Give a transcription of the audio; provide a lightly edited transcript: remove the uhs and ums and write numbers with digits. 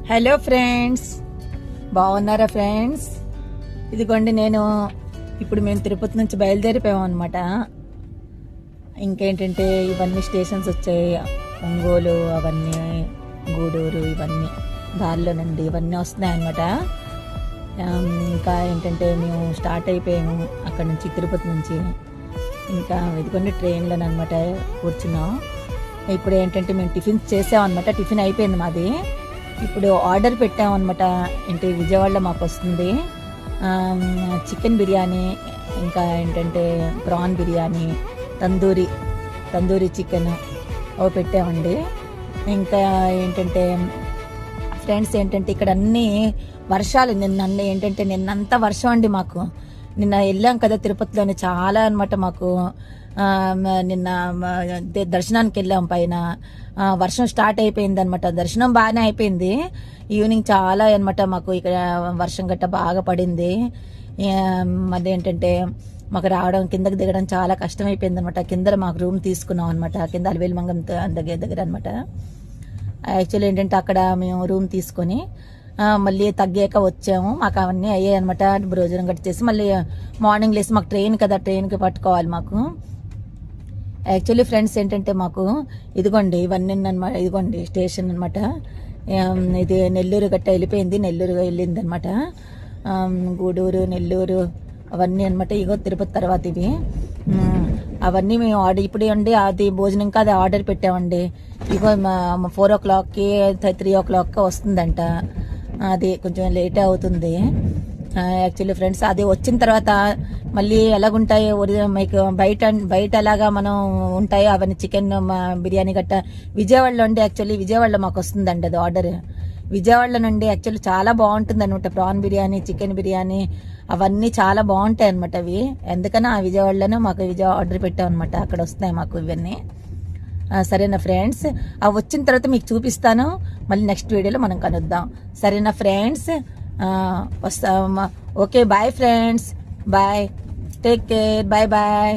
Hello friends, బాగున్నారా friends? ఇదిగోండి, మేము తిరుపతి నుంచి బయలుదేరిపోయాం అనమాట. ఇంకేంటంటే ఇవన్నీ స్టేషన్స్ వచ్చాయి, ఒంగోలు అవన్నీ, గూడూరు ఇవన్నీ దారిలోనండి ఇవన్నీ వస్తున్నాయి అనమాట. ఇంకా ఏంటంటే మేము స్టార్ట్ అయిపోయాము అక్కడ నుంచి, తిరుపతి నుంచి. ఇంకా ఇదిగోండి ట్రైన్లోనమాట కూర్చున్నాం. ఇప్పుడు ఏంటంటే మేము టిఫిన్ చేసామన్నమాట. టిఫిన్ అయిపోయింది మాది. ఇప్పుడు ఆర్డర్ పెట్టామన్నమాట. ఏంటి విజయవాడలో మాకు వస్తుంది చికెన్ బిర్యానీ, ఇంకా ఏంటంటే ప్రాన్ బిర్యానీ, తందూరి చికెన్ అవి పెట్టామండి. ఇంకా ఏంటంటే ఫ్రెండ్స్ ఏంటంటే ఇక్కడ అన్నీ వర్షాలు. నిన్నంతా వర్షం అండి. మాకు నిన్న వెళ్ళాం కదా తిరుపతిలోని, చాలా అనమాట. మాకు నిన్న దర్శనానికి వెళ్ళాం, పైన వర్షం స్టార్ట్ అయిపోయింది అనమాట. దర్శనం బాగానే అయిపోయింది, ఈవినింగ్ చాలా అనమాట. మాకు ఇక్కడ వర్షం గట్ట బాగా పడింది. మళ్ళీ ఏంటంటే మాకు రావడం, కిందకి దిగడం చాలా కష్టం అయిపోయింది అనమాట. కింద మాకు రూమ్ తీసుకున్నాం అనమాట, కింద అలవేలుమంగం దగ్గర అనమాట. యాక్చువల్లీ ఏంటంటే అక్కడ మేము రూమ్ తీసుకొని మళ్ళీ తగ్గాక వచ్చాము. మాకు అవన్నీ అయ్యాయి అనమాట. భోజనం గట్టి చేసి మళ్ళీ మార్నింగ్ లేసి, మాకు ట్రైన్ కదా, ట్రైన్కి పట్టుకోవాలి మాకు. యాక్చువల్లీ ఫ్రెండ్స్ ఏంటంటే మాకు ఇదిగోండి ఇవన్నీ అనమాట. ఇదిగోండి స్టేషన్ అనమాట. ఇది నెల్లూరు గట్ట వెళ్ళిపోయింది, నెల్లూరు వెళ్ళింది అనమాట. గూడూరు, నెల్లూరు అవన్నీ అనమాట. ఇగో తిరుపతి తర్వాత ఇవి అవన్నీ మేము ఆర్డర్ ఇప్పుడు అండి. అది భోజనం ఇంకా అది ఆర్డర్ పెట్టామండి. ఇగో 4 o'clockకి 3 o'clock వస్తుందంట. అది కొంచెం లేట్ అవుతుంది యాక్చువల్లీ ఫ్రెండ్స్. అది వచ్చిన తర్వాత మళ్ళీ ఎలాగుంటాయి మీకు బయట ఎలాగా మనం ఉంటాయో అవన్నీ చికెన్ బిర్యానీ గట్ట విజయవాడలో ఉండి, యాక్చువల్లీ విజయవాడలో మాకు వస్తుందండి అది ఆర్డర్. విజయవాడలో నుండి యాక్చువల్లీ చాలా బాగుంటుంది అనమాట. ప్రాన్ బిర్యానీ, చికెన్ బిర్యానీ అవన్నీ చాలా బాగుంటాయి అనమాట. అవి ఎందుకన్నా ఆ విజయవాడలోనే మాకు ఆర్డర్ పెట్టాం అనమాట. అక్కడ వస్తాయి మాకు ఇవన్నీ. సరేనా ఫ్రెండ్స్, అవి వచ్చిన తర్వాత మీకు చూపిస్తాను. మళ్ళీ నెక్స్ట్ వీడియోలో మనం కలుద్దాం. సరేనా ఫ్రెండ్స్, వస్తాం. Okay, bye friends, bye, take care, bye bye.